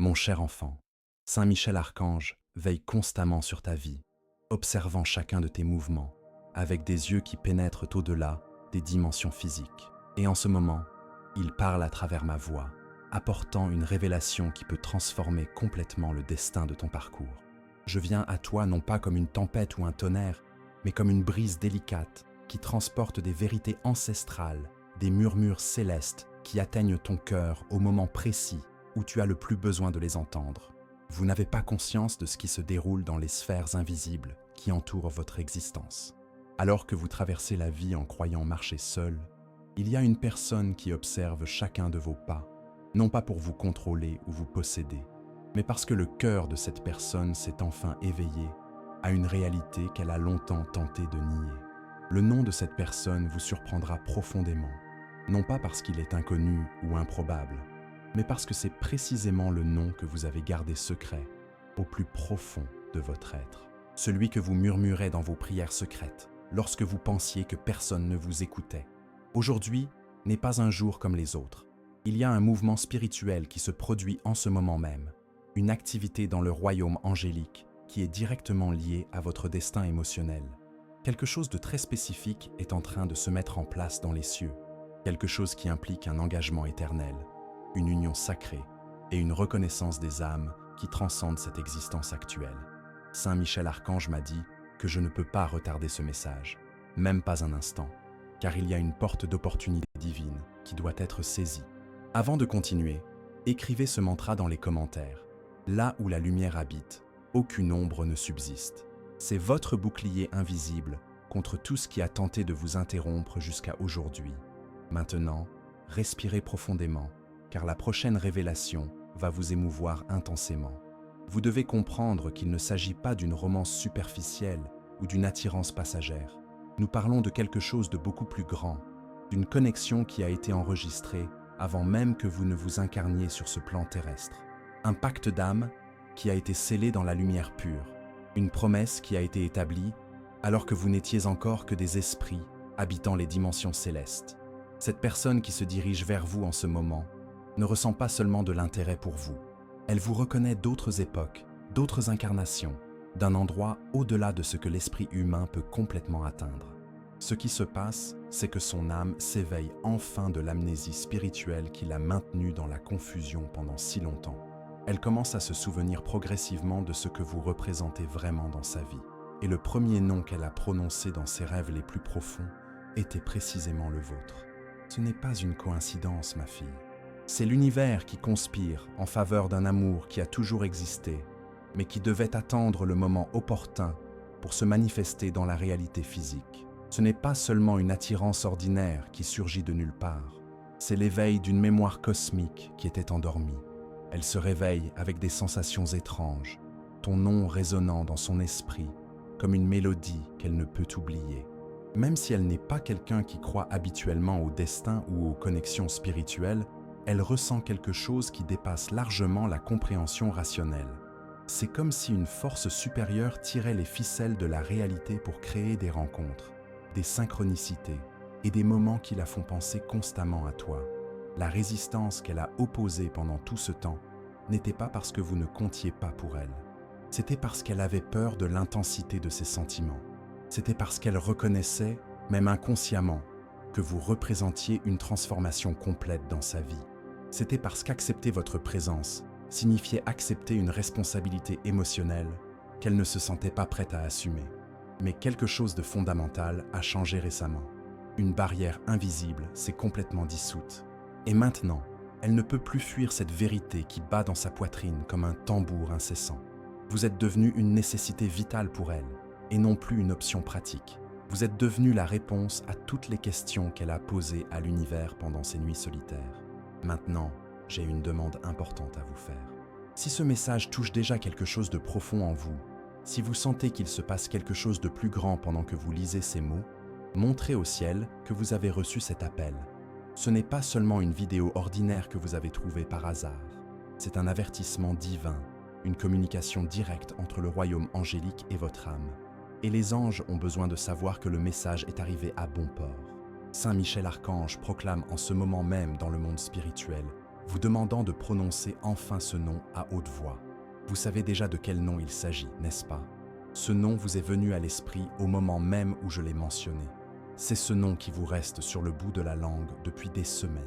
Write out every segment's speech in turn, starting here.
Mon cher enfant, Saint Michel Archange veille constamment sur ta vie, observant chacun de tes mouvements, avec des yeux qui pénètrent au-delà des dimensions physiques. Et en ce moment, il parle à travers ma voix, apportant une révélation qui peut transformer complètement le destin de ton parcours. Je viens à toi non pas comme une tempête ou un tonnerre, mais comme une brise délicate qui transporte des vérités ancestrales, des murmures célestes qui atteignent ton cœur au moment précis où tu as le plus besoin de les entendre. Vous n'avez pas conscience de ce qui se déroule dans les sphères invisibles qui entourent votre existence. Alors que vous traversez la vie en croyant marcher seul, il y a une personne qui observe chacun de vos pas, non pas pour vous contrôler ou vous posséder, mais parce que le cœur de cette personne s'est enfin éveillé à une réalité qu'elle a longtemps tenté de nier. Le nom de cette personne vous surprendra profondément, non pas parce qu'il est inconnu ou improbable, mais parce que c'est précisément le nom que vous avez gardé secret au plus profond de votre être. Celui que vous murmurez dans vos prières secrètes, lorsque vous pensiez que personne ne vous écoutait. Aujourd'hui n'est pas un jour comme les autres. Il y a un mouvement spirituel qui se produit en ce moment même, une activité dans le royaume angélique qui est directement liée à votre destin émotionnel. Quelque chose de très spécifique est en train de se mettre en place dans les cieux, quelque chose qui implique un engagement éternel, une union sacrée et une reconnaissance des âmes qui transcendent cette existence actuelle. Saint Michel Archange m'a dit que je ne peux pas retarder ce message, même pas un instant, car il y a une porte d'opportunité divine qui doit être saisie. Avant de continuer, écrivez ce mantra dans les commentaires. Là où la lumière habite, aucune ombre ne subsiste. C'est votre bouclier invisible contre tout ce qui a tenté de vous interrompre jusqu'à aujourd'hui. Maintenant, respirez profondément, car la prochaine révélation va vous émouvoir intensément. Vous devez comprendre qu'il ne s'agit pas d'une romance superficielle ou d'une attirance passagère. Nous parlons de quelque chose de beaucoup plus grand, d'une connexion qui a été enregistrée avant même que vous ne vous incarniez sur ce plan terrestre. Un pacte d'âme qui a été scellé dans la lumière pure, une promesse qui a été établie alors que vous n'étiez encore que des esprits habitant les dimensions célestes. Cette personne qui se dirige vers vous en ce moment ne ressent pas seulement de l'intérêt pour vous. Elle vous reconnaît d'autres époques, d'autres incarnations, d'un endroit au-delà de ce que l'esprit humain peut complètement atteindre. Ce qui se passe, c'est que son âme s'éveille enfin de l'amnésie spirituelle qui l'a maintenue dans la confusion pendant si longtemps. Elle commence à se souvenir progressivement de ce que vous représentez vraiment dans sa vie. Et le premier nom qu'elle a prononcé dans ses rêves les plus profonds était précisément le vôtre. Ce n'est pas une coïncidence, ma fille. C'est l'univers qui conspire en faveur d'un amour qui a toujours existé, mais qui devait attendre le moment opportun pour se manifester dans la réalité physique. Ce n'est pas seulement une attirance ordinaire qui surgit de nulle part, c'est l'éveil d'une mémoire cosmique qui était endormie. Elle se réveille avec des sensations étranges, ton nom résonnant dans son esprit comme une mélodie qu'elle ne peut oublier. Même si elle n'est pas quelqu'un qui croit habituellement au destin ou aux connexions spirituelles, elle ressent quelque chose qui dépasse largement la compréhension rationnelle. C'est comme si une force supérieure tirait les ficelles de la réalité pour créer des rencontres, des synchronicités et des moments qui la font penser constamment à toi. La résistance qu'elle a opposée pendant tout ce temps n'était pas parce que vous ne comptiez pas pour elle. C'était parce qu'elle avait peur de l'intensité de ses sentiments. C'était parce qu'elle reconnaissait, même inconsciemment, que vous représentiez une transformation complète dans sa vie. C'était parce qu'accepter votre présence signifiait accepter une responsabilité émotionnelle qu'elle ne se sentait pas prête à assumer. Mais quelque chose de fondamental a changé récemment. Une barrière invisible s'est complètement dissoute. Et maintenant, elle ne peut plus fuir cette vérité qui bat dans sa poitrine comme un tambour incessant. Vous êtes devenu une nécessité vitale pour elle, et non plus une option pratique. Vous êtes devenu la réponse à toutes les questions qu'elle a posées à l'univers pendant ses nuits solitaires. Maintenant, j'ai une demande importante à vous faire. Si ce message touche déjà quelque chose de profond en vous, si vous sentez qu'il se passe quelque chose de plus grand pendant que vous lisez ces mots, montrez au ciel que vous avez reçu cet appel. Ce n'est pas seulement une vidéo ordinaire que vous avez trouvée par hasard. C'est un avertissement divin, une communication directe entre le royaume angélique et votre âme. Et les anges ont besoin de savoir que le message est arrivé à bon port. Saint Michel Archange proclame en ce moment même dans le monde spirituel vous demandant de prononcer enfin ce nom à haute voix. Vous savez déjà de quel nom il s'agit, n'est-ce pas? Ce nom vous est venu à l'esprit au moment même où je l'ai mentionné. C'est ce nom qui vous reste sur le bout de la langue depuis des semaines.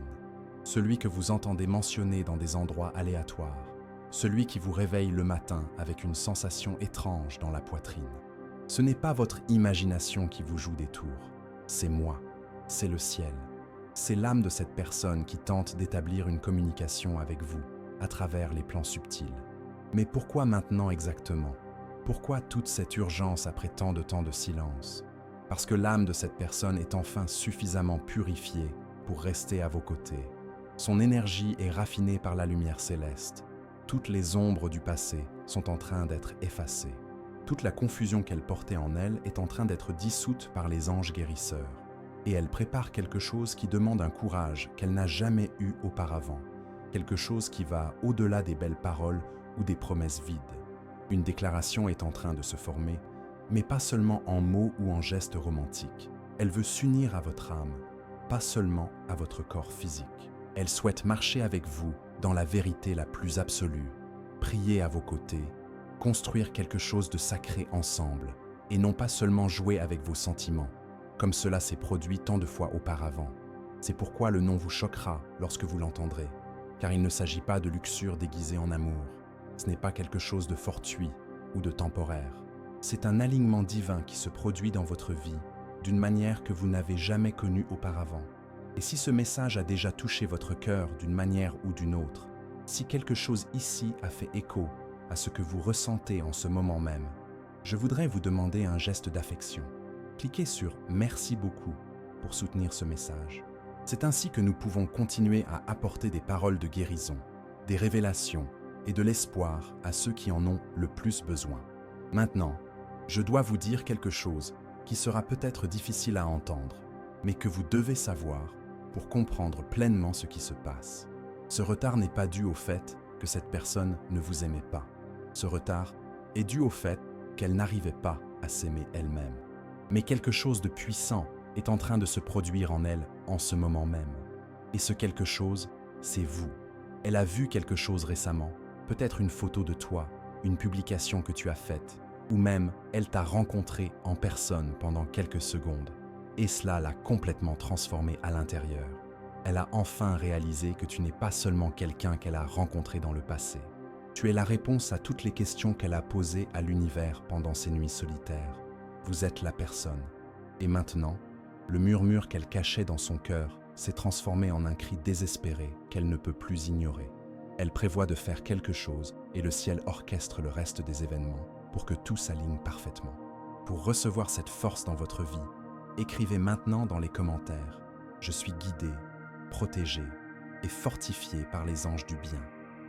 Celui que vous entendez mentionner dans des endroits aléatoires. Celui qui vous réveille le matin avec une sensation étrange dans la poitrine. Ce n'est pas votre imagination qui vous joue des tours. C'est moi. C'est le ciel. C'est l'âme de cette personne qui tente d'établir une communication avec vous à travers les plans subtils. Mais pourquoi maintenant exactement? Pourquoi toute cette urgence après tant de temps de silence? Parce que l'âme de cette personne est enfin suffisamment purifiée pour rester à vos côtés. Son énergie est raffinée par la lumière céleste. Toutes les ombres du passé sont en train d'être effacées. Toute la confusion qu'elle portait en elle est en train d'être dissoute par les anges guérisseurs. Et elle prépare quelque chose qui demande un courage qu'elle n'a jamais eu auparavant. Quelque chose qui va au-delà des belles paroles ou des promesses vides. Une déclaration est en train de se former, mais pas seulement en mots ou en gestes romantiques. Elle veut s'unir à votre âme, pas seulement à votre corps physique. Elle souhaite marcher avec vous dans la vérité la plus absolue, prier à vos côtés, construire quelque chose de sacré ensemble, et non pas seulement jouer avec vos sentiments, comme cela s'est produit tant de fois auparavant. C'est pourquoi le nom vous choquera lorsque vous l'entendrez, car il ne s'agit pas de luxure déguisée en amour. Ce n'est pas quelque chose de fortuit ou de temporaire. C'est un alignement divin qui se produit dans votre vie d'une manière que vous n'avez jamais connue auparavant. Et si ce message a déjà touché votre cœur d'une manière ou d'une autre, si quelque chose ici a fait écho à ce que vous ressentez en ce moment même, je voudrais vous demander un geste d'affection. Cliquez sur « Merci beaucoup » pour soutenir ce message. C'est ainsi que nous pouvons continuer à apporter des paroles de guérison, des révélations et de l'espoir à ceux qui en ont le plus besoin. Maintenant, je dois vous dire quelque chose qui sera peut-être difficile à entendre, mais que vous devez savoir pour comprendre pleinement ce qui se passe. Ce retard n'est pas dû au fait que cette personne ne vous aimait pas. Ce retard est dû au fait qu'elle n'arrivait pas à s'aimer elle-même. Mais quelque chose de puissant est en train de se produire en elle en ce moment même. Et ce quelque chose, c'est vous. Elle a vu quelque chose récemment, peut-être une photo de toi, une publication que tu as faite, ou même elle t'a rencontré en personne pendant quelques secondes. Et cela l'a complètement transformée à l'intérieur. Elle a enfin réalisé que tu n'es pas seulement quelqu'un qu'elle a rencontré dans le passé. Tu es la réponse à toutes les questions qu'elle a posées à l'univers pendant ses nuits solitaires. Vous êtes la personne. Et maintenant, le murmure qu'elle cachait dans son cœur s'est transformé en un cri désespéré qu'elle ne peut plus ignorer. Elle prévoit de faire quelque chose et le ciel orchestre le reste des événements pour que tout s'aligne parfaitement. Pour recevoir cette force dans votre vie, écrivez maintenant dans les commentaires « Je suis guidé, protégé et fortifié par les anges du bien ».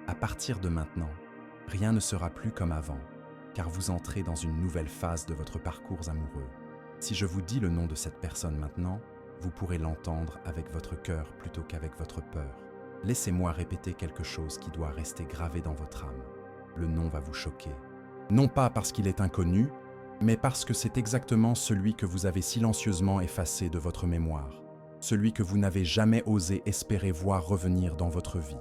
À partir de maintenant, rien ne sera plus comme avant, car vous entrez dans une nouvelle phase de votre parcours amoureux. Si je vous dis le nom de cette personne maintenant, vous pourrez l'entendre avec votre cœur plutôt qu'avec votre peur. Laissez-moi répéter quelque chose qui doit rester gravé dans votre âme. Le nom va vous choquer. Non pas parce qu'il est inconnu, mais parce que c'est exactement celui que vous avez silencieusement effacé de votre mémoire. Celui que vous n'avez jamais osé espérer voir revenir dans votre vie.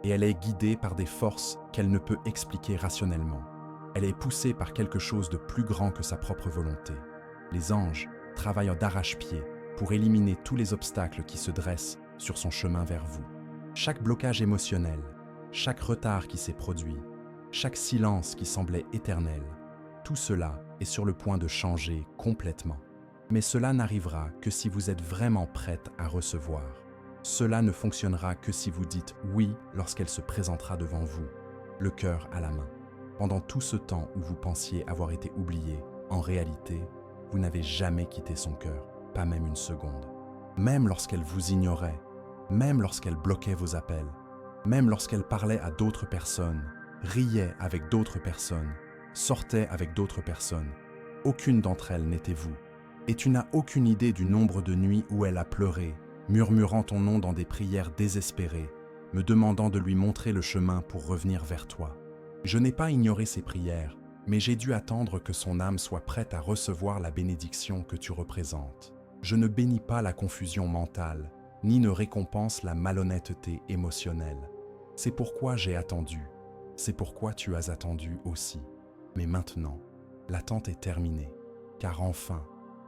Et elle est guidée par des forces qu'elle ne peut expliquer rationnellement. Elle est poussée par quelque chose de plus grand que sa propre volonté. Les anges travaillent d'arrache-pied pour éliminer tous les obstacles qui se dressent sur son chemin vers vous. Chaque blocage émotionnel, chaque retard qui s'est produit, chaque silence qui semblait éternel, tout cela est sur le point de changer complètement. Mais cela n'arrivera que si vous êtes vraiment prête à recevoir. Cela ne fonctionnera que si vous dites oui lorsqu'elle se présentera devant vous, le cœur à la main. Pendant tout ce temps où vous pensiez avoir été oublié, en réalité, vous n'avez jamais quitté son cœur, pas même une seconde. Même lorsqu'elle vous ignorait, même lorsqu'elle bloquait vos appels, même lorsqu'elle parlait à d'autres personnes, riait avec d'autres personnes, sortait avec d'autres personnes, aucune d'entre elles n'était vous. Et tu n'as aucune idée du nombre de nuits où elle a pleuré, murmurant ton nom dans des prières désespérées, me demandant de lui montrer le chemin pour revenir vers toi. Je n'ai pas ignoré ses prières, mais j'ai dû attendre que son âme soit prête à recevoir la bénédiction que tu représentes. Je ne bénis pas la confusion mentale, ni ne récompense la malhonnêteté émotionnelle. C'est pourquoi j'ai attendu. C'est pourquoi tu as attendu aussi. Mais maintenant, l'attente est terminée, car enfin,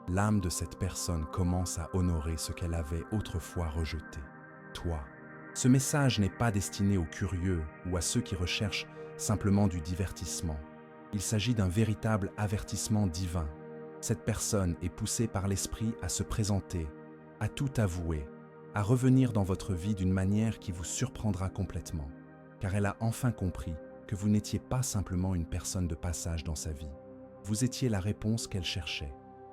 l'âme de cette personne commence à honorer ce qu'elle avait autrefois rejeté. Toi. Ce message n'est pas destiné aux curieux ou à ceux qui recherchent simplement du divertissement. Il s'agit d'un véritable avertissement divin. Cette personne est poussée par l'Esprit à se présenter, à tout avouer, à revenir dans votre vie d'une manière qui vous surprendra complètement, car elle a enfin compris que vous n'étiez pas simplement une personne de passage dans sa vie. Vous étiez la réponse qu'elle cherchait.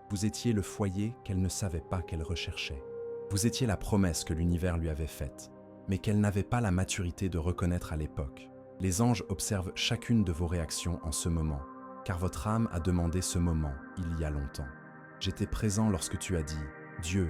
Vous étiez le foyer qu'elle ne savait pas qu'elle recherchait. Vous étiez la promesse que l'univers lui avait faite, mais qu'elle n'avait pas la maturité de reconnaître à l'époque. Les anges observent chacune de vos réactions en ce moment, car votre âme a demandé ce moment il y a longtemps. J'étais présent lorsque tu as dit « Dieu,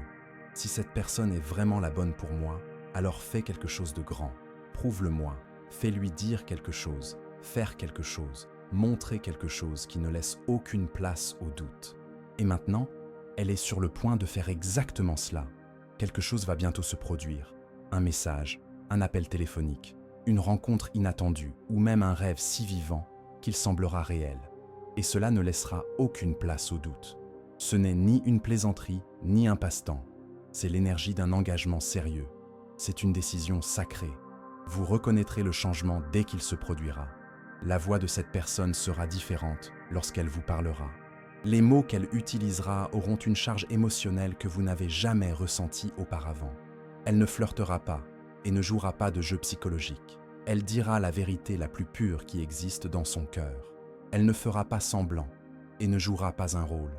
si cette personne est vraiment la bonne pour moi, alors fais quelque chose de grand. Prouve-le-moi, fais-lui dire quelque chose, faire quelque chose, montrer quelque chose qui ne laisse aucune place au doute. » Et maintenant, elle est sur le point de faire exactement cela. Quelque chose va bientôt se produire. Un message, un appel téléphonique, une rencontre inattendue ou même un rêve si vivant qu'il semblera réel. Et cela ne laissera aucune place au doute. Ce n'est ni une plaisanterie, ni un passe-temps. C'est l'énergie d'un engagement sérieux. C'est une décision sacrée. Vous reconnaîtrez le changement dès qu'il se produira. La voix de cette personne sera différente lorsqu'elle vous parlera. Les mots qu'elle utilisera auront une charge émotionnelle que vous n'avez jamais ressentie auparavant. Elle ne flirtera pas et ne jouera pas de jeu psychologique. Elle dira la vérité la plus pure qui existe dans son cœur. Elle ne fera pas semblant et ne jouera pas un rôle.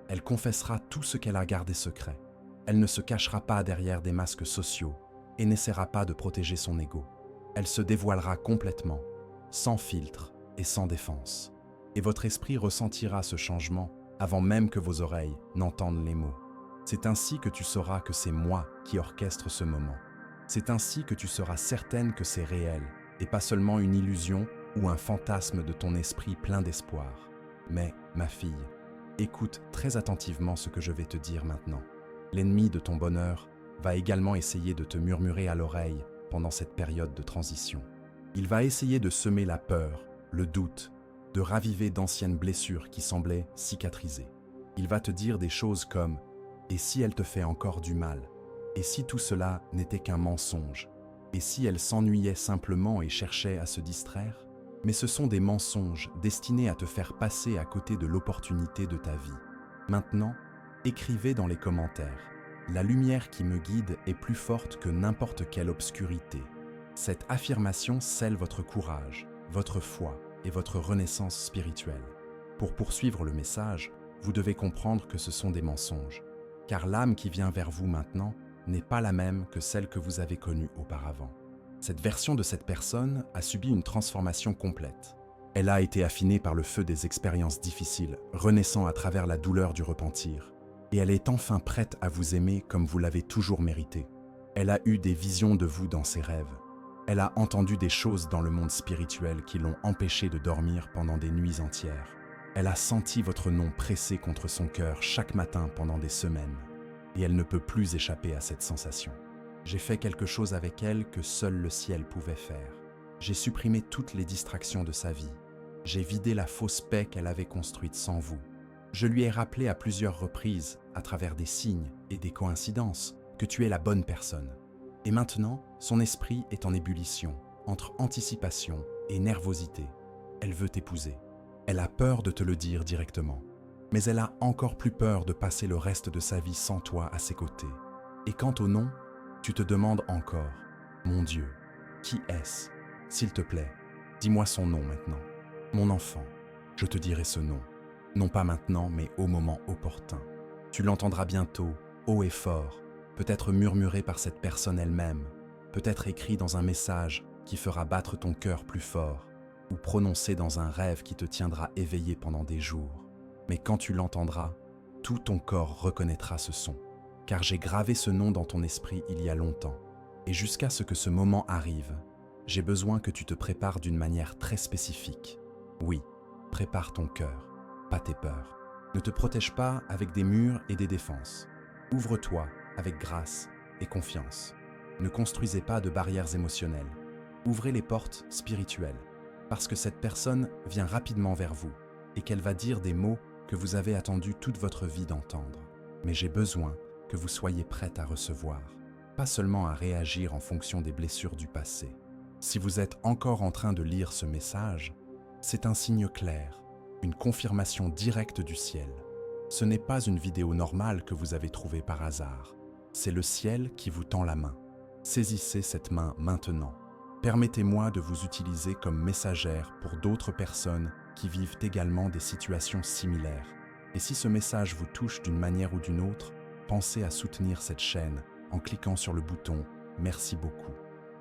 Elle confessera tout ce qu'elle a gardé secret. Elle ne se cachera pas derrière des masques sociaux et n'essaiera pas de protéger son ego. Elle se dévoilera complètement, sans filtre et sans défense. Et votre esprit ressentira ce changement avant même que vos oreilles n'entendent les mots. C'est ainsi que tu sauras que c'est moi qui orchestre ce moment. C'est ainsi que tu seras certaine que c'est réel et pas seulement une illusion ou un fantasme de ton esprit plein d'espoir. Mais, ma fille, écoute très attentivement ce que je vais te dire maintenant. L'ennemi de ton bonheur va également essayer de te murmurer à l'oreille pendant cette période de transition. Il va essayer de semer la peur, le doute, de raviver d'anciennes blessures qui semblaient cicatrisées. Il va te dire des choses comme « Et si elle te fait encore du mal ? Et si tout cela n'était qu'un mensonge ? Et si elle s'ennuyait simplement et cherchait à se distraire ?» Mais ce sont des mensonges destinés à te faire passer à côté de l'opportunité de ta vie. Maintenant, écrivez dans les commentaires « La lumière qui me guide est plus forte que n'importe quelle obscurité ». Cette affirmation scelle votre courage, votre foi et votre renaissance spirituelle. Pour poursuivre le message, vous devez comprendre que ce sont des mensonges, car l'âme qui vient vers vous maintenant n'est pas la même que celle que vous avez connue auparavant. Cette version de cette personne a subi une transformation complète. Elle a été affinée par le feu des expériences difficiles, renaissant à travers la douleur du repentir. Et elle est enfin prête à vous aimer comme vous l'avez toujours mérité. Elle a eu des visions de vous dans ses rêves. Elle a entendu des choses dans le monde spirituel qui l'ont empêchée de dormir pendant des nuits entières. Elle a senti votre nom pressé contre son cœur chaque matin pendant des semaines. Et elle ne peut plus échapper à cette sensation. J'ai fait quelque chose avec elle que seul le ciel pouvait faire. J'ai supprimé toutes les distractions de sa vie. J'ai vidé la fausse paix qu'elle avait construite sans vous. Je lui ai rappelé à plusieurs reprises, à travers des signes et des coïncidences, que tu es la bonne personne. Et maintenant, son esprit est en ébullition, entre anticipation et nervosité. Elle veut t'épouser. Elle a peur de te le dire directement. Mais elle a encore plus peur de passer le reste de sa vie sans toi à ses côtés. Et quant au nom, tu te demandes encore, « Mon Dieu, qui est-ce ? S'il te plaît, dis-moi son nom maintenant. Mon enfant, je te dirai ce nom. Non pas maintenant, mais au moment opportun. Tu l'entendras bientôt, haut et fort, peut-être murmuré par cette personne elle-même, peut-être écrit dans un message qui fera battre ton cœur plus fort, ou prononcé dans un rêve qui te tiendra éveillé pendant des jours. Mais quand tu l'entendras, tout ton corps reconnaîtra ce son. Car j'ai gravé ce nom dans ton esprit il y a longtemps. Et jusqu'à ce que ce moment arrive, j'ai besoin que tu te prépares d'une manière très spécifique. Oui, prépare ton cœur, pas tes peurs. Ne te protège pas avec des murs et des défenses. Ouvre-toi avec grâce et confiance. Ne construisez pas de barrières émotionnelles. Ouvrez les portes spirituelles, parce que cette personne vient rapidement vers vous et qu'elle va dire des mots que vous avez attendu toute votre vie d'entendre. Mais j'ai besoin que vous soyez prête à recevoir, pas seulement à réagir en fonction des blessures du passé. Si vous êtes encore en train de lire ce message, c'est un signe clair, une confirmation directe du ciel. Ce n'est pas une vidéo normale que vous avez trouvée par hasard. C'est le ciel qui vous tend la main. Saisissez cette main maintenant. Permettez-moi de vous utiliser comme messagère pour d'autres personnes qui vivent également des situations similaires. Et si ce message vous touche d'une manière ou d'une autre, pensez à soutenir cette chaîne en cliquant sur le bouton « Merci beaucoup ».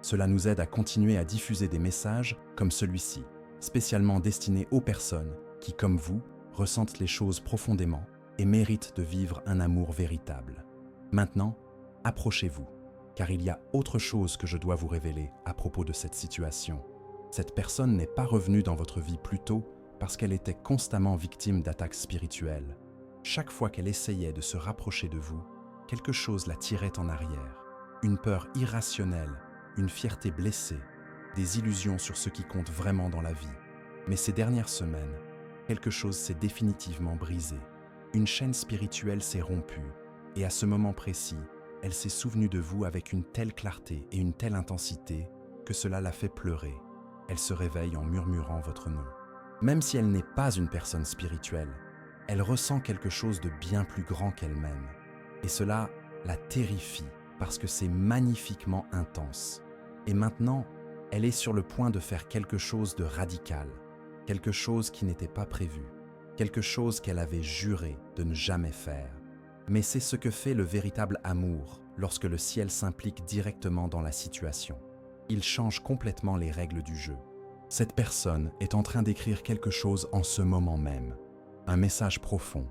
Cela nous aide à continuer à diffuser des messages comme celui-ci, spécialement destinés aux personnes qui, comme vous, ressentent les choses profondément et méritent de vivre un amour véritable. Maintenant, approchez-vous, car il y a autre chose que je dois vous révéler à propos de cette situation. Cette personne n'est pas revenue dans votre vie plus tôt parce qu'elle était constamment victime d'attaques spirituelles. Chaque fois qu'elle essayait de se rapprocher de vous, quelque chose la tirait en arrière. Une peur irrationnelle, une fierté blessée, des illusions sur ce qui compte vraiment dans la vie. Mais ces dernières semaines, quelque chose s'est définitivement brisé. Une chaîne spirituelle s'est rompue, et à ce moment précis, elle s'est souvenue de vous avec une telle clarté et une telle intensité que cela la fait pleurer. Elle se réveille en murmurant votre nom. Même si elle n'est pas une personne spirituelle, elle ressent quelque chose de bien plus grand qu'elle-même. Et cela la terrifie parce que c'est magnifiquement intense. Et maintenant, elle est sur le point de faire quelque chose de radical, quelque chose qui n'était pas prévu, quelque chose qu'elle avait juré de ne jamais faire. Mais c'est ce que fait le véritable amour lorsque le ciel s'implique directement dans la situation. Il change complètement les règles du jeu. Cette personne est en train d'écrire quelque chose en ce moment même. Un message profond,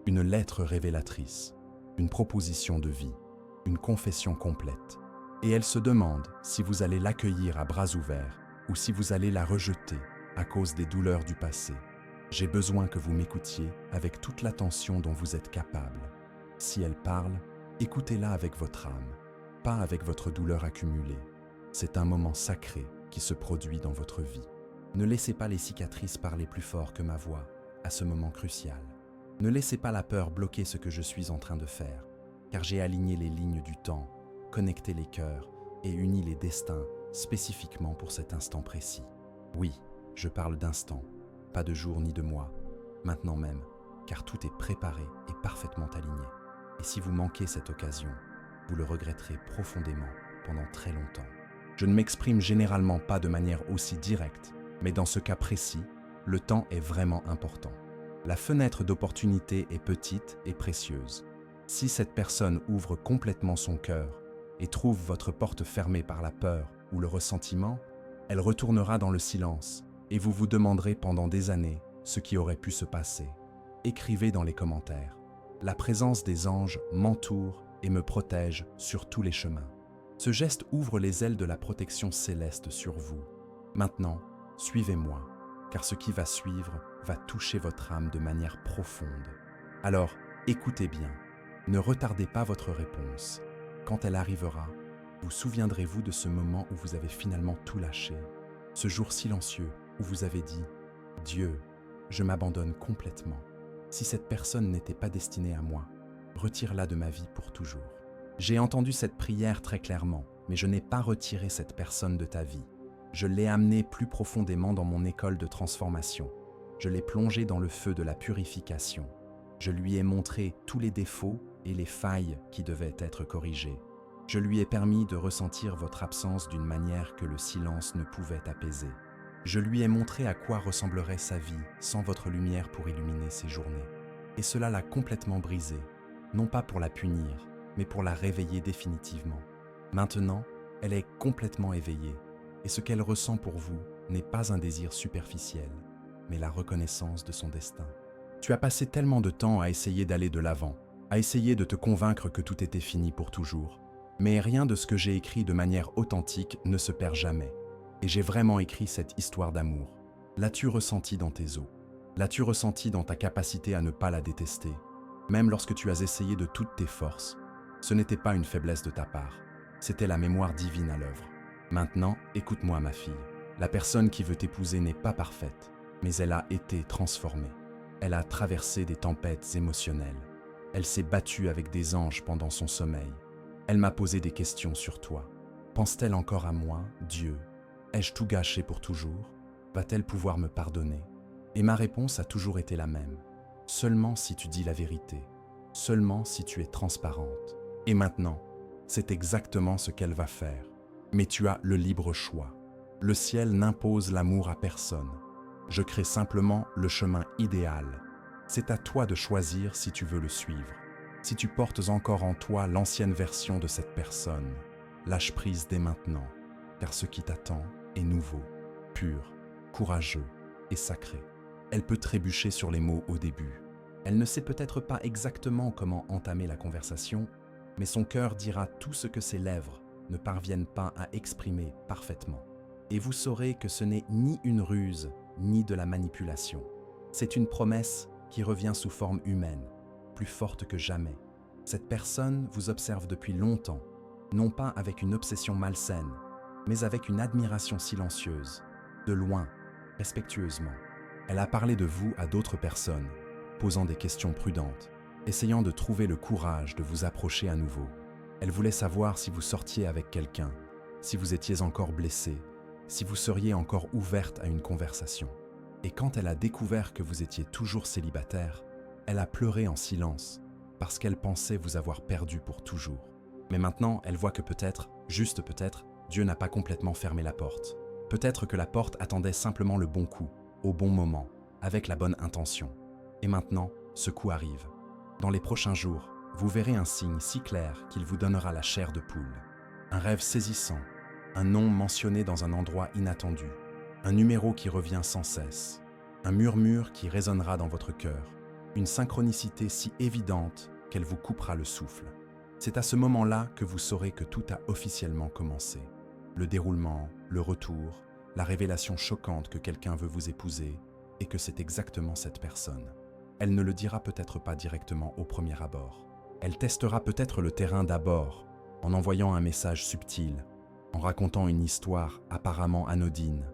une lettre révélatrice, une proposition de vie, une confession complète. Et elle se demande si vous allez l'accueillir à bras ouverts ou si vous allez la rejeter à cause des douleurs du passé. J'ai besoin que vous m'écoutiez avec toute l'attention dont vous êtes capable. Si elle parle, écoutez-la avec votre âme, pas avec votre douleur accumulée. C'est un moment sacré qui se produit dans votre vie. Ne laissez pas les cicatrices parler plus fort que ma voix à ce moment crucial. Ne laissez pas la peur bloquer ce que je suis en train de faire, car j'ai aligné les lignes du temps, connecté les cœurs et uni les destins spécifiquement pour cet instant précis. Oui, je parle d'instant, pas de jour ni de mois, maintenant même, car tout est préparé et parfaitement aligné. Et si vous manquez cette occasion, vous le regretterez profondément pendant très longtemps. Je ne m'exprime généralement pas de manière aussi directe, mais dans ce cas précis, le temps est vraiment important. La fenêtre d'opportunité est petite et précieuse. Si cette personne ouvre complètement son cœur et trouve votre porte fermée par la peur ou le ressentiment, elle retournera dans le silence et vous vous demanderez pendant des années ce qui aurait pu se passer. Écrivez dans les commentaires. La présence des anges m'entoure et me protège sur tous les chemins. Ce geste ouvre les ailes de la protection céleste sur vous. Maintenant, suivez-moi, car ce qui va suivre va toucher votre âme de manière profonde. Alors, écoutez bien, ne retardez pas votre réponse. Quand elle arrivera, vous souviendrez-vous de ce moment où vous avez finalement tout lâché, ce jour silencieux où vous avez dit « Dieu, je m'abandonne complètement. Si cette personne n'était pas destinée à moi, retire-la de ma vie pour toujours. » J'ai entendu cette prière très clairement, mais je n'ai pas retiré cette personne de ta vie. Je l'ai amenée plus profondément dans mon école de transformation. Je l'ai plongée dans le feu de la purification. Je lui ai montré tous les défauts et les failles qui devaient être corrigées. Je lui ai permis de ressentir votre absence d'une manière que le silence ne pouvait apaiser. Je lui ai montré à quoi ressemblerait sa vie sans votre lumière pour illuminer ses journées. Et cela l'a complètement brisée, non pas pour la punir, mais pour la réveiller définitivement. Maintenant, elle est complètement éveillée, et ce qu'elle ressent pour vous n'est pas un désir superficiel, mais la reconnaissance de son destin. Tu as passé tellement de temps à essayer d'aller de l'avant, à essayer de te convaincre que tout était fini pour toujours. Mais rien de ce que j'ai écrit de manière authentique ne se perd jamais. Et j'ai vraiment écrit cette histoire d'amour. L'as-tu ressenti dans tes os? L'as-tu ressenti dans ta capacité à ne pas la détester? Même lorsque tu as essayé de toutes tes forces, ce n'était pas une faiblesse de ta part, c'était la mémoire divine à l'œuvre. Maintenant, écoute-moi ma fille. La personne qui veut t'épouser n'est pas parfaite, mais elle a été transformée. Elle a traversé des tempêtes émotionnelles. Elle s'est battue avec des anges pendant son sommeil. Elle m'a posé des questions sur toi. Pense-t-elle encore à moi, Dieu? Ai-je tout gâché pour toujours? Va-t-elle pouvoir me pardonner? Et ma réponse a toujours été la même. Seulement si tu dis la vérité. Seulement si tu es transparente. Et maintenant, c'est exactement ce qu'elle va faire. Mais tu as le libre choix. Le ciel n'impose l'amour à personne. Je crée simplement le chemin idéal. C'est à toi de choisir si tu veux le suivre. Si tu portes encore en toi l'ancienne version de cette personne, lâche prise dès maintenant, car ce qui t'attend est nouveau, pur, courageux et sacré. Elle peut trébucher sur les mots au début. Elle ne sait peut-être pas exactement comment entamer la conversation, mais son cœur dira tout ce que ses lèvres ne parviennent pas à exprimer parfaitement. Et vous saurez que ce n'est ni une ruse, ni de la manipulation. C'est une promesse qui revient sous forme humaine, plus forte que jamais. Cette personne vous observe depuis longtemps, non pas avec une obsession malsaine, mais avec une admiration silencieuse, de loin, respectueusement. Elle a parlé de vous à d'autres personnes, posant des questions prudentes, essayant de trouver le courage de vous approcher à nouveau. Elle voulait savoir si vous sortiez avec quelqu'un, si vous étiez encore blessé, si vous seriez encore ouverte à une conversation. Et quand elle a découvert que vous étiez toujours célibataire, elle a pleuré en silence, parce qu'elle pensait vous avoir perdu pour toujours. Mais maintenant, elle voit que peut-être, juste peut-être, Dieu n'a pas complètement fermé la porte. Peut-être que la porte attendait simplement le bon coup, au bon moment, avec la bonne intention. Et maintenant, ce coup arrive. Dans les prochains jours, vous verrez un signe si clair qu'il vous donnera la chair de poule. Un rêve saisissant, un nom mentionné dans un endroit inattendu, un numéro qui revient sans cesse, un murmure qui résonnera dans votre cœur, une synchronicité si évidente qu'elle vous coupera le souffle. C'est à ce moment-là que vous saurez que tout a officiellement commencé. Le déroulement, le retour, la révélation choquante que quelqu'un veut vous épouser et que c'est exactement cette personne. Elle ne le dira peut-être pas directement au premier abord. Elle testera peut-être le terrain d'abord, en envoyant un message subtil, en racontant une histoire apparemment anodine,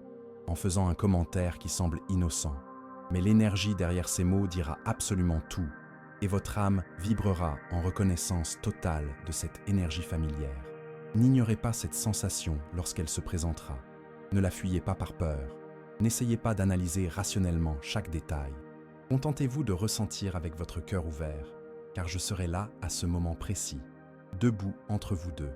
en faisant un commentaire qui semble innocent. Mais l'énergie derrière ces mots dira absolument tout, et votre âme vibrera en reconnaissance totale de cette énergie familière. N'ignorez pas cette sensation lorsqu'elle se présentera. Ne la fuyez pas par peur. N'essayez pas d'analyser rationnellement chaque détail. Contentez-vous de ressentir avec votre cœur ouvert, car je serai là à ce moment précis, debout entre vous deux,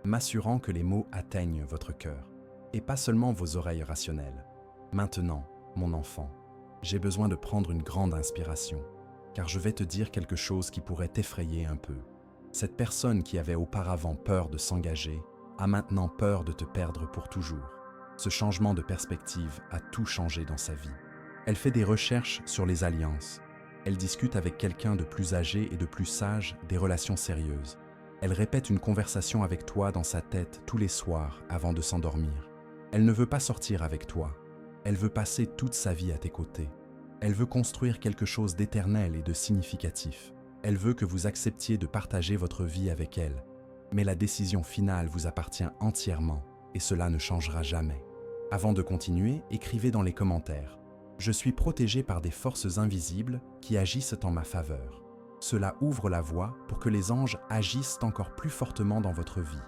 m'assurant que les mots atteignent votre cœur, et pas seulement vos oreilles rationnelles. Maintenant, mon enfant, j'ai besoin de prendre une grande inspiration, car je vais te dire quelque chose qui pourrait t'effrayer un peu. Cette personne qui avait auparavant peur de s'engager a maintenant peur de te perdre pour toujours. Ce changement de perspective a tout changé dans sa vie. Elle fait des recherches sur les alliances. Elle discute avec quelqu'un de plus âgé et de plus sage des relations sérieuses. Elle répète une conversation avec toi dans sa tête tous les soirs avant de s'endormir. Elle ne veut pas sortir avec toi. Elle veut passer toute sa vie à tes côtés. Elle veut construire quelque chose d'éternel et de significatif. Elle veut que vous acceptiez de partager votre vie avec elle. Mais la décision finale vous appartient entièrement et cela ne changera jamais. Avant de continuer, écrivez dans les commentaires. Je suis protégé par des forces invisibles qui agissent en ma faveur. Cela ouvre la voie pour que les anges agissent encore plus fortement dans votre vie.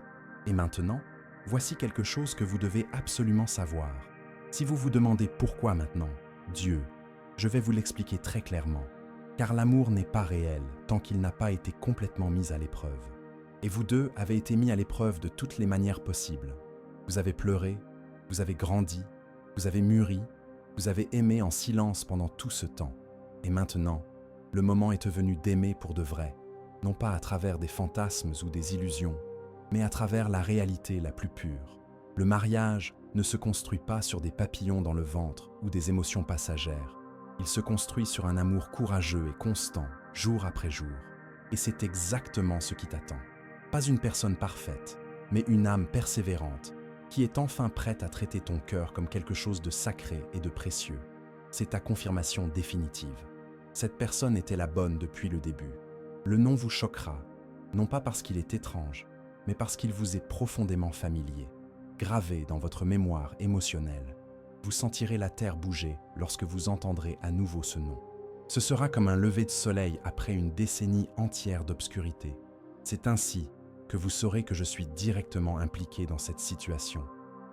Et maintenant, voici quelque chose que vous devez absolument savoir. Si vous vous demandez pourquoi maintenant, Dieu, je vais vous l'expliquer très clairement. Car l'amour n'est pas réel tant qu'il n'a pas été complètement mis à l'épreuve. Et vous deux avez été mis à l'épreuve de toutes les manières possibles. Vous avez pleuré, vous avez grandi, vous avez mûri, vous avez aimé en silence pendant tout ce temps. Et maintenant, le moment est venu d'aimer pour de vrai, non pas à travers des fantasmes ou des illusions, mais à travers la réalité la plus pure. Le mariage ne se construit pas sur des papillons dans le ventre ou des émotions passagères. Il se construit sur un amour courageux et constant, jour après jour. Et c'est exactement ce qui t'attend. Pas une personne parfaite, mais une âme persévérante, qui est enfin prête à traiter ton cœur comme quelque chose de sacré et de précieux. C'est ta confirmation définitive. Cette personne était la bonne depuis le début. Le nom vous choquera, non pas parce qu'il est étrange, mais parce qu'il vous est profondément familier. gravé dans votre mémoire émotionnelle. Vous sentirez la terre bouger lorsque vous entendrez à nouveau ce nom. Ce sera comme un lever de soleil après une décennie entière d'obscurité. C'est ainsi que vous saurez que je suis directement impliqué dans cette situation.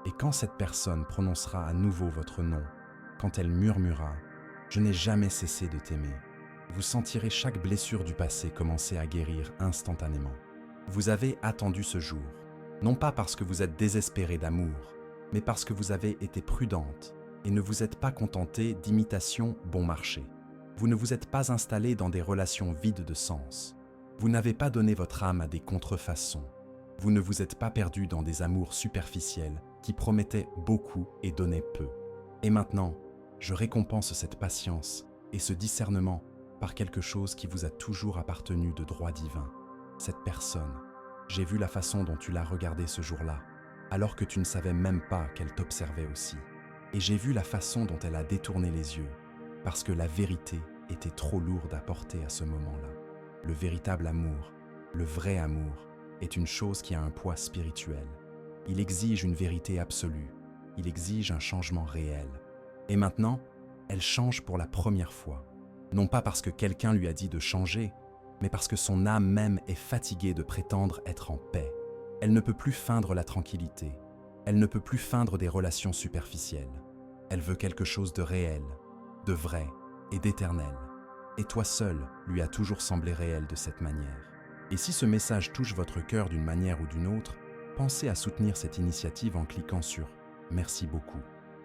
Et quand cette personne prononcera à nouveau votre nom, quand elle murmurera « Je n'ai jamais cessé de t'aimer », vous sentirez chaque blessure du passé commencer à guérir instantanément. Vous avez attendu ce jour, non pas parce que vous êtes désespéré d'amour, mais parce que vous avez été prudente et ne vous êtes pas contenté d'imitations bon marché. Vous ne vous êtes pas installé dans des relations vides de sens. Vous n'avez pas donné votre âme à des contrefaçons. Vous ne vous êtes pas perdu dans des amours superficiels qui promettaient beaucoup et donnaient peu. Et maintenant, je récompense cette patience et ce discernement par quelque chose qui vous a toujours appartenu de droit divin. Cette personne, j'ai vu la façon dont tu l'as regardée ce jour-là, alors que tu ne savais même pas qu'elle t'observait aussi. Et j'ai vu la façon dont elle a détourné les yeux, parce que la vérité était trop lourde à porter à ce moment-là. Le véritable amour, le vrai amour, est une chose qui a un poids spirituel. Il exige une vérité absolue, il exige un changement réel. Et maintenant, elle change pour la première fois. Non pas parce que quelqu'un lui a dit de changer, mais parce que son âme même est fatiguée de prétendre être en paix. Elle ne peut plus feindre la tranquillité. Elle ne peut plus feindre des relations superficielles. Elle veut quelque chose de réel, de vrai et d'éternel. Et toi seul lui as toujours semblé réel de cette manière. Et si ce message touche votre cœur d'une manière ou d'une autre, pensez à soutenir cette initiative en cliquant sur « Merci beaucoup ».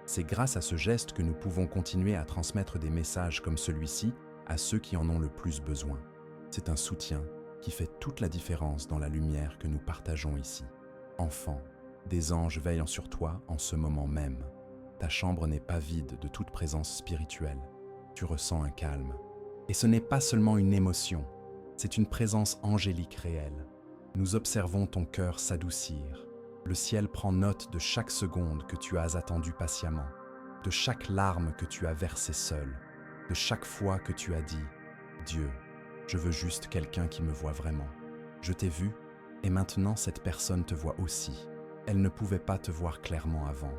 C'est grâce à ce geste que nous pouvons continuer à transmettre des messages comme celui-ci à ceux qui en ont le plus besoin. C'est un soutien qui fait toute la différence dans la lumière que nous partageons ici. Enfant, des anges veillent sur toi en ce moment même. Ta chambre n'est pas vide de toute présence spirituelle. Tu ressens un calme. Et ce n'est pas seulement une émotion, c'est une présence angélique réelle. Nous observons ton cœur s'adoucir. Le ciel prend note de chaque seconde que tu as attendue patiemment, de chaque larme que tu as versée seule, de chaque fois que tu as dit « Dieu, je veux juste quelqu'un qui me voit vraiment. Je t'ai vu, et maintenant cette personne te voit aussi. Elle ne pouvait pas te voir clairement avant,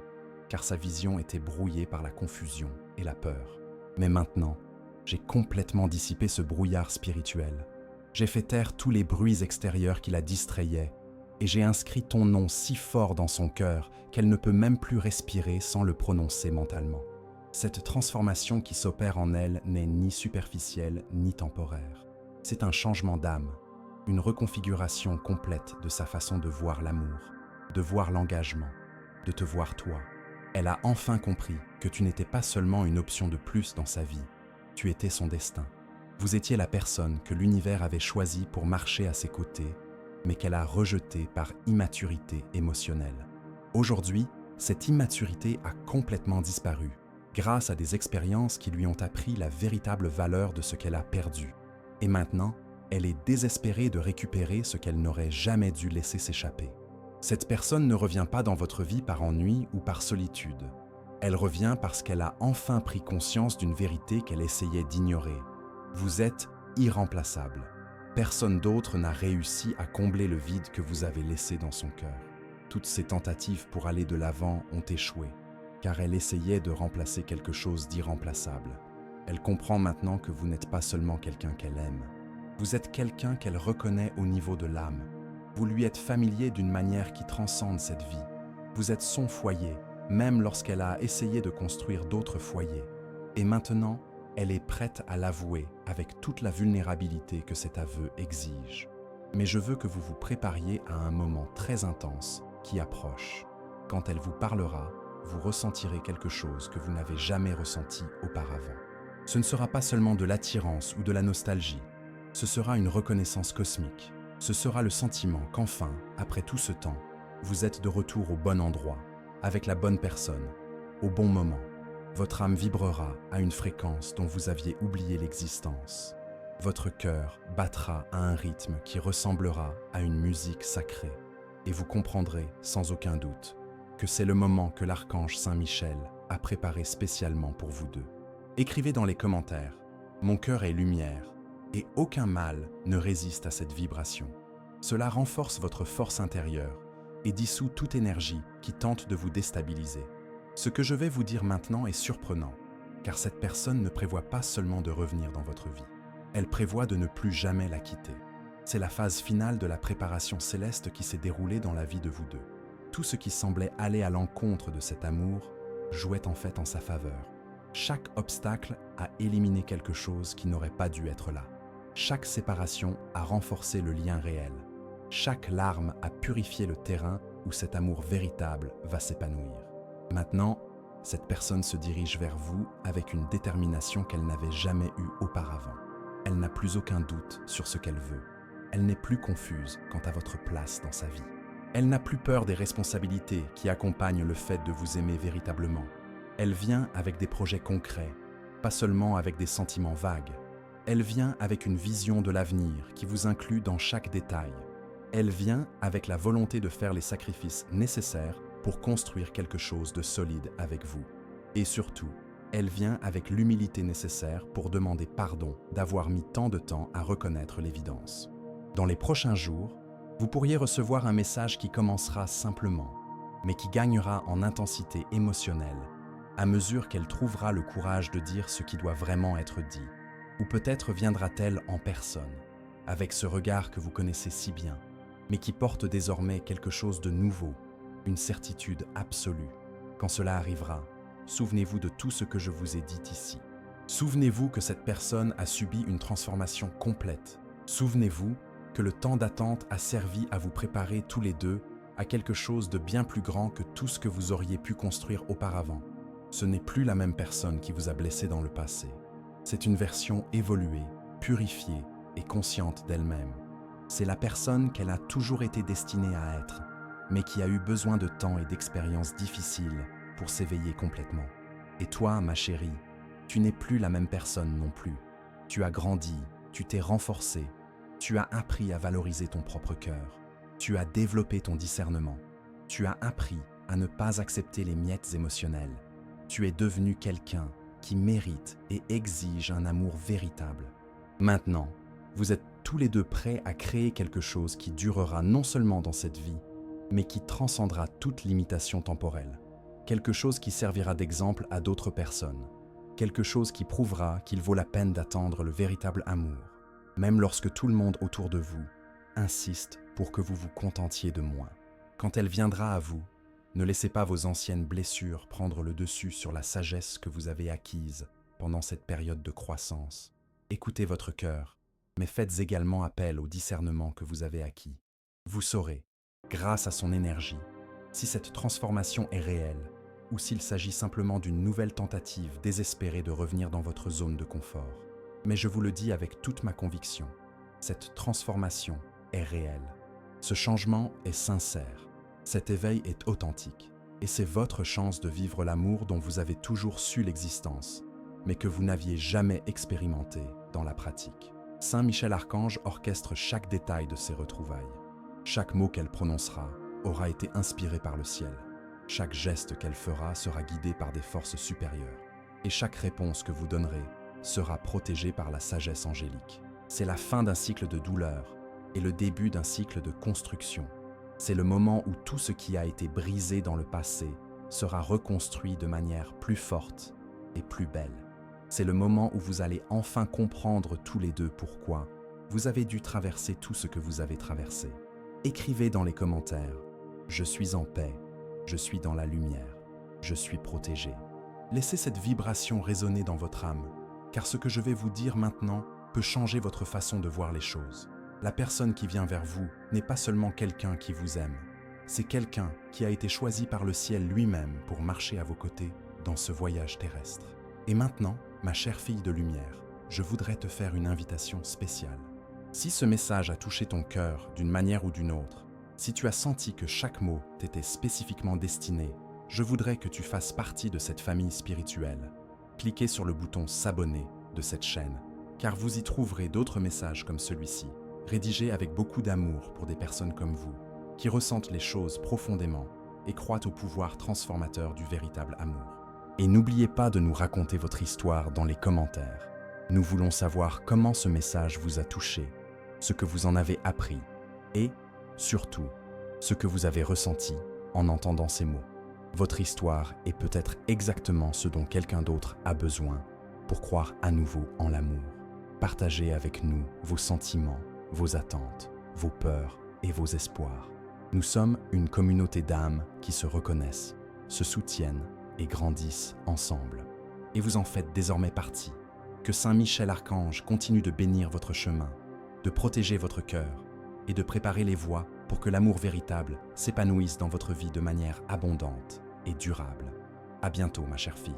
car sa vision était brouillée par la confusion et la peur. Mais maintenant, j'ai complètement dissipé ce brouillard spirituel. J'ai fait taire tous les bruits extérieurs qui la distrayaient, et j'ai inscrit ton nom si fort dans son cœur qu'elle ne peut même plus respirer sans le prononcer mentalement. Cette transformation qui s'opère en elle n'est ni superficielle ni temporaire. C'est un changement d'âme, une reconfiguration complète de sa façon de voir l'amour, de voir l'engagement, de te voir toi. Elle a enfin compris que tu n'étais pas seulement une option de plus dans sa vie, tu étais son destin. Vous étiez la personne que l'univers avait choisie pour marcher à ses côtés, mais qu'elle a rejetée par immaturité émotionnelle. Aujourd'hui, cette immaturité a complètement disparu, grâce à des expériences qui lui ont appris la véritable valeur de ce qu'elle a perdu. Et maintenant, elle est désespérée de récupérer ce qu'elle n'aurait jamais dû laisser s'échapper. Cette personne ne revient pas dans votre vie par ennui ou par solitude. Elle revient parce qu'elle a enfin pris conscience d'une vérité qu'elle essayait d'ignorer. Vous êtes irremplaçable. Personne d'autre n'a réussi à combler le vide que vous avez laissé dans son cœur. Toutes ses tentatives pour aller de l'avant ont échoué, car elle essayait de remplacer quelque chose d'irremplaçable. Elle comprend maintenant que vous n'êtes pas seulement quelqu'un qu'elle aime. Vous êtes quelqu'un qu'elle reconnaît au niveau de l'âme. Vous lui êtes familier d'une manière qui transcende cette vie. Vous êtes son foyer, même lorsqu'elle a essayé de construire d'autres foyers. Et maintenant, elle est prête à l'avouer avec toute la vulnérabilité que cet aveu exige. Mais je veux que vous vous prépariez à un moment très intense qui approche. Quand elle vous parlera, vous ressentirez quelque chose que vous n'avez jamais ressenti auparavant. Ce ne sera pas seulement de l'attirance ou de la nostalgie, ce sera une reconnaissance cosmique. Ce sera le sentiment qu'enfin, après tout ce temps, vous êtes de retour au bon endroit, avec la bonne personne, au bon moment. Votre âme vibrera à une fréquence dont vous aviez oublié l'existence. Votre cœur battra à un rythme qui ressemblera à une musique sacrée. Et vous comprendrez, sans aucun doute, que c'est le moment que l'archange Saint-Michel a préparé spécialement pour vous deux. Écrivez dans les commentaires « Mon cœur est lumière » et aucun mal ne résiste à cette vibration. Cela renforce votre force intérieure et dissout toute énergie qui tente de vous déstabiliser. Ce que je vais vous dire maintenant est surprenant, car cette personne ne prévoit pas seulement de revenir dans votre vie. Elle prévoit de ne plus jamais la quitter. C'est la phase finale de la préparation céleste qui s'est déroulée dans la vie de vous deux. Tout ce qui semblait aller à l'encontre de cet amour jouait en fait en sa faveur. Chaque obstacle a éliminé quelque chose qui n'aurait pas dû être là. Chaque séparation a renforcé le lien réel. Chaque larme a purifié le terrain où cet amour véritable va s'épanouir. Maintenant, cette personne se dirige vers vous avec une détermination qu'elle n'avait jamais eue auparavant. Elle n'a plus aucun doute sur ce qu'elle veut. Elle n'est plus confuse quant à votre place dans sa vie. Elle n'a plus peur des responsabilités qui accompagnent le fait de vous aimer véritablement. Elle vient avec des projets concrets, pas seulement avec des sentiments vagues. Elle vient avec une vision de l'avenir qui vous inclut dans chaque détail. Elle vient avec la volonté de faire les sacrifices nécessaires pour construire quelque chose de solide avec vous. Et surtout, elle vient avec l'humilité nécessaire pour demander pardon d'avoir mis tant de temps à reconnaître l'évidence. Dans les prochains jours, vous pourriez recevoir un message qui commencera simplement, mais qui gagnera en intensité émotionnelle à mesure qu'elle trouvera le courage de dire ce qui doit vraiment être dit. Ou peut-être viendra-t-elle en personne, avec ce regard que vous connaissez si bien, mais qui porte désormais quelque chose de nouveau, une certitude absolue. Quand cela arrivera, souvenez-vous de tout ce que je vous ai dit ici. Souvenez-vous que cette personne a subi une transformation complète. Souvenez-vous que le temps d'attente a servi à vous préparer tous les deux à quelque chose de bien plus grand que tout ce que vous auriez pu construire auparavant. Ce n'est plus la même personne qui vous a blessé dans le passé. C'est une version évoluée, purifiée et consciente d'elle-même. C'est la personne qu'elle a toujours été destinée à être, mais qui a eu besoin de temps et d'expériences difficiles pour s'éveiller complètement. Et toi, ma chérie, tu n'es plus la même personne non plus. Tu as grandi, tu t'es renforcé, tu as appris à valoriser ton propre cœur, tu as développé ton discernement, tu as appris à ne pas accepter les miettes émotionnelles. Tu es devenu quelqu'un qui mérite et exige un amour véritable. Maintenant, vous êtes tous les deux prêts à créer quelque chose qui durera non seulement dans cette vie, mais qui transcendra toute limitation temporelle. Quelque chose qui servira d'exemple à d'autres personnes. Quelque chose qui prouvera qu'il vaut la peine d'attendre le véritable amour, même lorsque tout le monde autour de vous insiste pour que vous vous contentiez de moins. Quand elle viendra à vous, ne laissez pas vos anciennes blessures prendre le dessus sur la sagesse que vous avez acquise pendant cette période de croissance. Écoutez votre cœur, mais faites également appel au discernement que vous avez acquis. Vous saurez, grâce à son énergie, si cette transformation est réelle ou s'il s'agit simplement d'une nouvelle tentative désespérée de revenir dans votre zone de confort. Mais je vous le dis avec toute ma conviction, cette transformation est réelle. Ce changement est sincère. Cet éveil est authentique, et c'est votre chance de vivre l'amour dont vous avez toujours su l'existence, mais que vous n'aviez jamais expérimenté dans la pratique. Saint Michel Archange orchestre chaque détail de ces retrouvailles. Chaque mot qu'elle prononcera aura été inspiré par le ciel. Chaque geste qu'elle fera sera guidé par des forces supérieures. Et chaque réponse que vous donnerez sera protégée par la sagesse angélique. C'est la fin d'un cycle de douleur et le début d'un cycle de construction. C'est le moment où tout ce qui a été brisé dans le passé sera reconstruit de manière plus forte et plus belle. C'est le moment où vous allez enfin comprendre tous les deux pourquoi vous avez dû traverser tout ce que vous avez traversé. Écrivez dans les commentaires « Je suis en paix, je suis dans la lumière, je suis protégé ». Laissez cette vibration résonner dans votre âme, car ce que je vais vous dire maintenant peut changer votre façon de voir les choses. La personne qui vient vers vous n'est pas seulement quelqu'un qui vous aime, c'est quelqu'un qui a été choisi par le ciel lui-même pour marcher à vos côtés dans ce voyage terrestre. Et maintenant, ma chère fille de lumière, je voudrais te faire une invitation spéciale. Si ce message a touché ton cœur d'une manière ou d'une autre, si tu as senti que chaque mot t'était spécifiquement destiné, je voudrais que tu fasses partie de cette famille spirituelle. Cliquez sur le bouton s'abonner de cette chaîne, car vous y trouverez d'autres messages comme celui-ci, rédigés avec beaucoup d'amour pour des personnes comme vous, qui ressentent les choses profondément et croient au pouvoir transformateur du véritable amour. Et n'oubliez pas de nous raconter votre histoire dans les commentaires. Nous voulons savoir comment ce message vous a touché, ce que vous en avez appris et, surtout, ce que vous avez ressenti en entendant ces mots. Votre histoire est peut-être exactement ce dont quelqu'un d'autre a besoin pour croire à nouveau en l'amour. Partagez avec nous vos sentiments, vos attentes, vos peurs et vos espoirs. Nous sommes une communauté d'âmes qui se reconnaissent, se soutiennent et grandissent ensemble. Et vous en faites désormais partie. Que Saint Michel Archange continue de bénir votre chemin, de protéger votre cœur et de préparer les voies pour que l'amour véritable s'épanouisse dans votre vie de manière abondante et durable. À bientôt, ma chère fille.